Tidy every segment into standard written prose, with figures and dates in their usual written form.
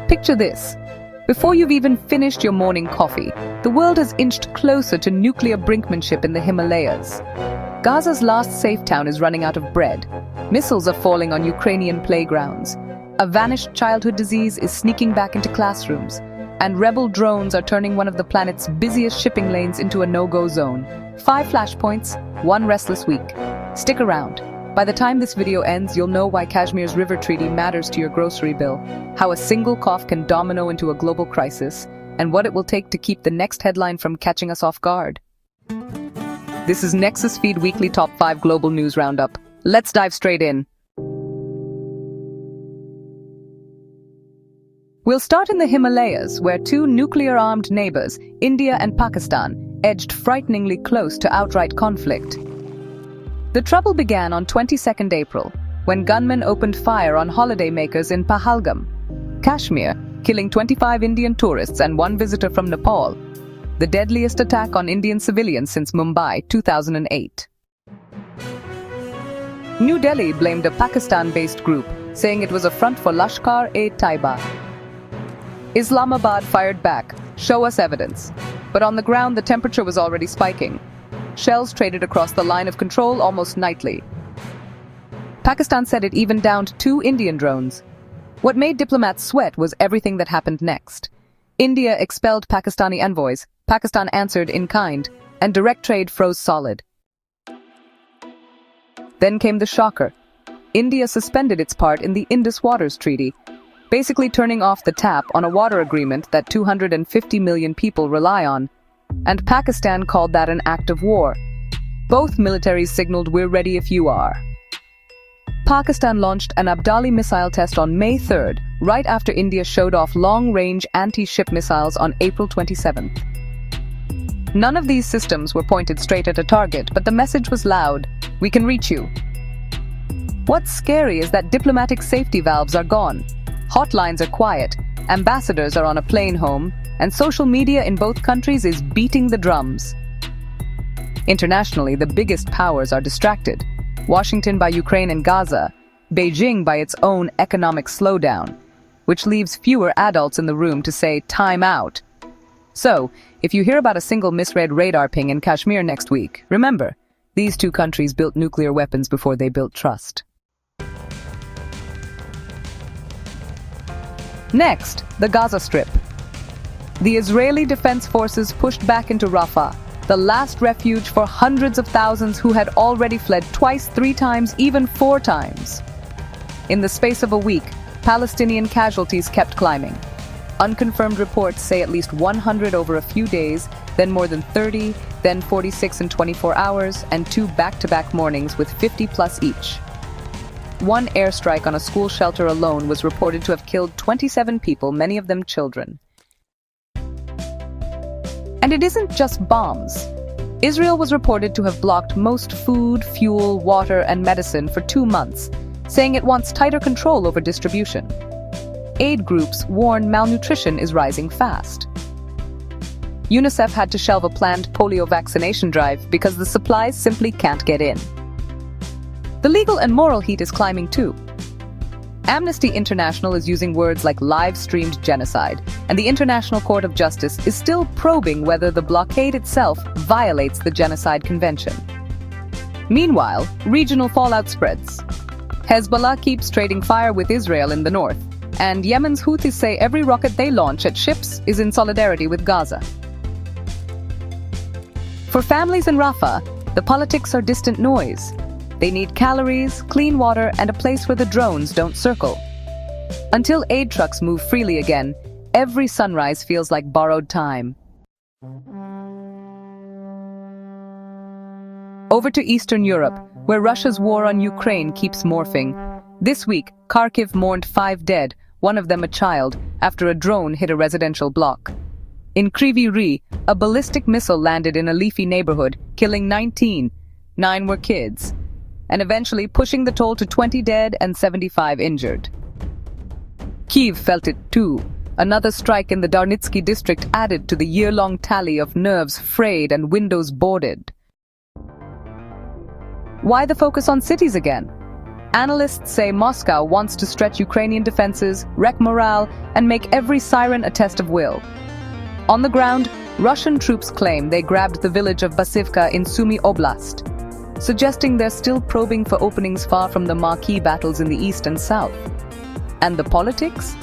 Picture this. Before you've even finished your morning coffee, the world has inched closer to nuclear brinkmanship in the Himalayas. Gaza's last safe town is running out of bread. Missiles are falling on Ukrainian playgrounds. A vanished childhood disease is sneaking back into classrooms. And rebel drones are turning one of the planet's busiest shipping lanes into a no-go zone. 5 flashpoints, 1 restless week. Stick around. By the time this video ends, you'll know why Kashmir's river treaty matters to your grocery bill, how a single cough can domino into a global crisis, and what it will take to keep the next headline from catching us off guard. This is Nexusfeed Weekly Top 5 Global News Roundup. Let's dive straight in. We'll start in the Himalayas, where 2 nuclear-armed neighbors, India and Pakistan, edged frighteningly close to outright conflict. The trouble began on 22nd April, when gunmen opened fire on holidaymakers in Pahalgam, Kashmir, killing 25 Indian tourists and 1 visitor from Nepal, the deadliest attack on Indian civilians since Mumbai, 2008. New Delhi blamed a Pakistan-based group, saying it was a front for Lashkar-e-Taiba. Islamabad fired back, "Show us evidence." But on the ground, the temperature was already spiking. Shells traded across the line of control almost nightly. Pakistan said it even downed 2 Indian drones. What made diplomats sweat was everything that happened next. India expelled Pakistani envoys, Pakistan answered in kind, and direct trade froze solid. Then came the shocker. India suspended its part in the Indus Waters Treaty, basically turning off the tap on a water agreement that 250 million people rely on. And Pakistan called that an act of war. Both militaries signaled, "We're ready if you are." Pakistan launched an Abdali missile test on May 3rd, right after India showed off long-range anti-ship missiles on April 27th. None of these systems were pointed straight at a target, but the message was loud: "We can reach you." What's scary is that diplomatic safety valves are gone. Hotlines are quiet, ambassadors are on a plane home, and social media in both countries is beating the drums. Internationally, the biggest powers are distracted. Washington by Ukraine and Gaza, Beijing by its own economic slowdown, which leaves fewer adults in the room to say, "Time out." So, if you hear about a single misread radar ping in Kashmir next week, remember, these 2 countries built nuclear weapons before they built trust. Next, the Gaza Strip. The Israeli Defense Forces pushed back into Rafah, the last refuge for hundreds of thousands who had already fled twice, 3 times, even 4 times. In the space of a week, Palestinian casualties kept climbing. Unconfirmed reports say at least 100 over a few days, then more than 30, then 46 in 24 hours, and 2 back-to-back mornings with 50+ each. 1 airstrike on a school shelter alone was reported to have killed 27 people, many of them children. And it isn't just bombs. Israel was reported to have blocked most food, fuel, water, and medicine for 2 months, saying it wants tighter control over distribution. Aid groups warn malnutrition is rising fast. UNICEF had to shelve a planned polio vaccination drive because the supplies simply can't get in. The legal and moral heat is climbing too. Amnesty International is using words like live-streamed genocide, and the International Court of Justice is still probing whether the blockade itself violates the Genocide Convention. Meanwhile, regional fallout spreads. Hezbollah keeps trading fire with Israel in the north, and Yemen's Houthis say every rocket they launch at ships is in solidarity with Gaza. For families in Rafah, the politics are distant noise. They need calories, clean water, and a place where the drones don't circle. Until aid trucks move freely again, every sunrise feels like borrowed time. Over to Eastern Europe, where Russia's war on Ukraine keeps morphing. This week, Kharkiv mourned 5 dead, one of them a child, after a drone hit a residential block. In Kryvyi Rih, a ballistic missile landed in a leafy neighborhood, killing 19. 9 were kids, and eventually pushing the toll to 20 dead and 75 injured. Kyiv felt it too. Another strike in the Darnitsky district added to the year-long tally of nerves frayed and windows boarded. Why the focus on cities again? Analysts say Moscow wants to stretch Ukrainian defenses, wreck morale, and make every siren a test of will. On the ground, Russian troops claim they grabbed the village of Basivka in Sumy Oblast, suggesting they're still probing for openings far from the marquee battles in the east and south. And the politics?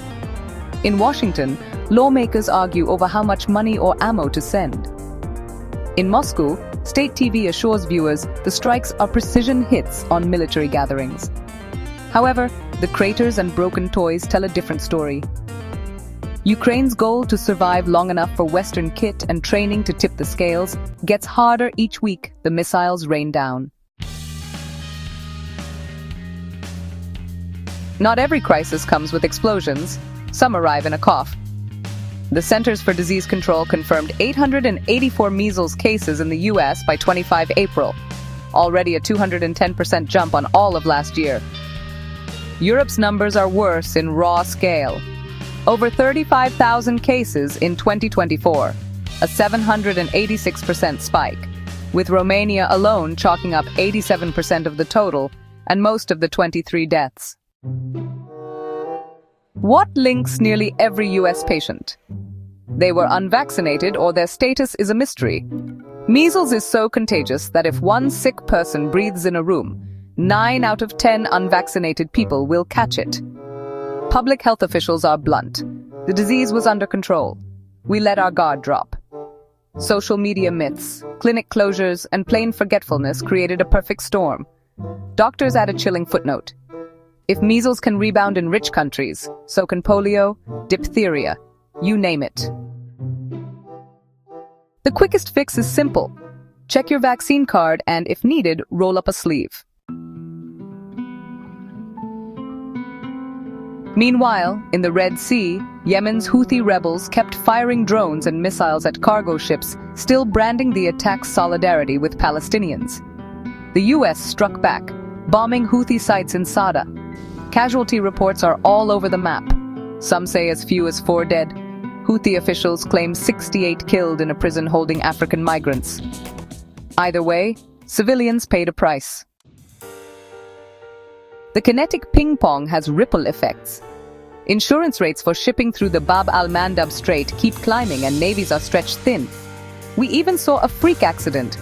In Washington, lawmakers argue over how much money or ammo to send. In Moscow, state TV assures viewers the strikes are precision hits on military gatherings. However, the craters and broken toys tell a different story. Ukraine's goal to survive long enough for Western kit and training to tip the scales gets harder each week the missiles rain down. Not every crisis comes with explosions. Some arrive in a cough. The Centers for Disease Control confirmed 884 measles cases in the US by 25 April, already a 210% jump on all of last year. Europe's numbers are worse in raw scale. Over 35,000 cases in 2024, a 786% spike, with Romania alone chalking up 87% of the total and most of the 23 deaths. What links nearly every US patient? They were unvaccinated or their status is a mystery. Measles is so contagious that if one sick person breathes in a room, 9 out of 10 unvaccinated people will catch it. Public health officials are blunt. The disease was under control. We let our guard drop. Social media myths, clinic closures, and plain forgetfulness created a perfect storm. Doctors add a chilling footnote. If measles can rebound in rich countries, so can polio, diphtheria, you name it. The quickest fix is simple. Check your vaccine card and, if needed, roll up a sleeve. Meanwhile, in the Red Sea, Yemen's Houthi rebels kept firing drones and missiles at cargo ships, still branding the attack's solidarity with Palestinians. The US struck back, bombing Houthi sites in Sada. Casualty reports are all over the map. Some say as few as 4 dead. Houthi officials claim 68 killed in a prison holding African migrants. Either way, civilians paid a price. The kinetic ping-pong has ripple effects. Insurance rates for shipping through the Bab al-Mandab Strait keep climbing and navies are stretched thin. We even saw a freak accident.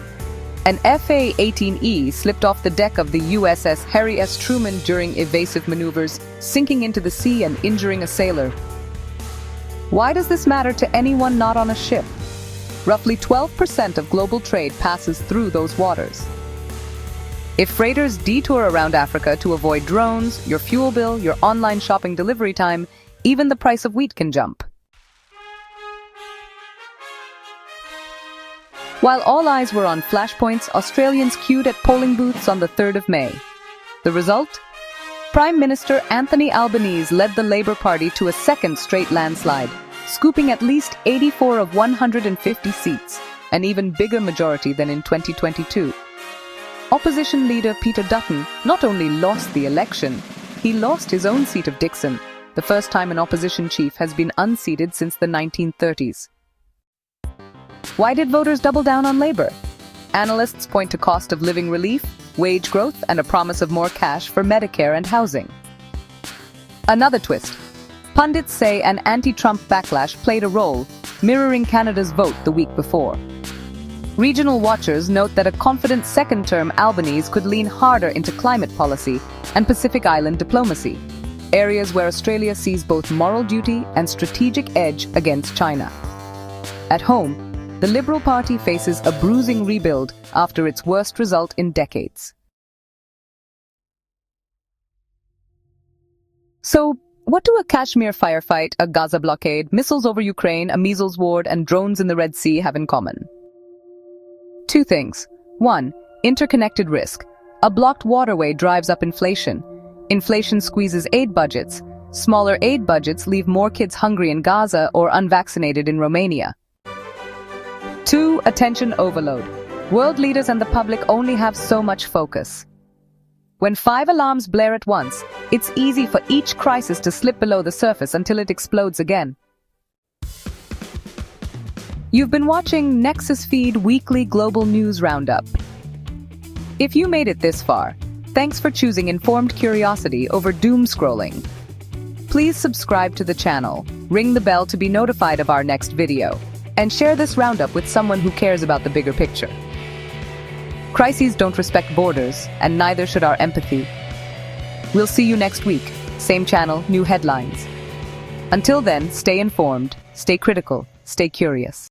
An FA-18E slipped off the deck of the USS Harry S. Truman during evasive maneuvers, sinking into the sea and injuring a sailor. Why does this matter to anyone not on a ship? Roughly 12% of global trade passes through those waters. If freighters detour around Africa to avoid drones, your fuel bill, your online shopping delivery time, even the price of wheat can jump. While all eyes were on flashpoints, Australians queued at polling booths on the 3rd of May. The result? Prime Minister Anthony Albanese led the Labour Party to a second straight landslide, scooping at least 84 of 150 seats, an even bigger majority than in 2022. Opposition leader Peter Dutton not only lost the election, he lost his own seat of Dixon, the first time an opposition chief has been unseated since the 1930s. Why did voters double down on Labour? Analysts point to cost of living relief, wage growth, and a promise of more cash for Medicare and housing. Another twist. Pundits say an anti-Trump backlash played a role, mirroring Canada's vote the week before. Regional watchers note that a confident second-term Albanese could lean harder into climate policy and Pacific Island diplomacy, areas where Australia sees both moral duty and strategic edge against China. At home, the Liberal Party faces a bruising rebuild after its worst result in decades. So, what do a Kashmir firefight, a Gaza blockade, missiles over Ukraine, a measles ward, and drones in the Red Sea have in common? 2 things. 1. Interconnected risk. A blocked waterway drives up inflation. Inflation squeezes aid budgets. Smaller aid budgets leave more kids hungry in Gaza or unvaccinated in Romania. 2. Attention overload. World leaders and the public only have so much focus. When 5 alarms blare at once, it's easy for each crisis to slip below the surface until it explodes again. You've been watching Nexusfeed Weekly Global News Roundup. If you made it this far, Thanks for choosing informed curiosity over doom scrolling. Please subscribe to the channel, ring the bell to be notified of our next video, and share this roundup with someone who cares about the bigger picture. Crises don't respect borders, and neither should our empathy. We'll see you next week. Same channel, new headlines. Until then, stay informed, stay critical, stay curious.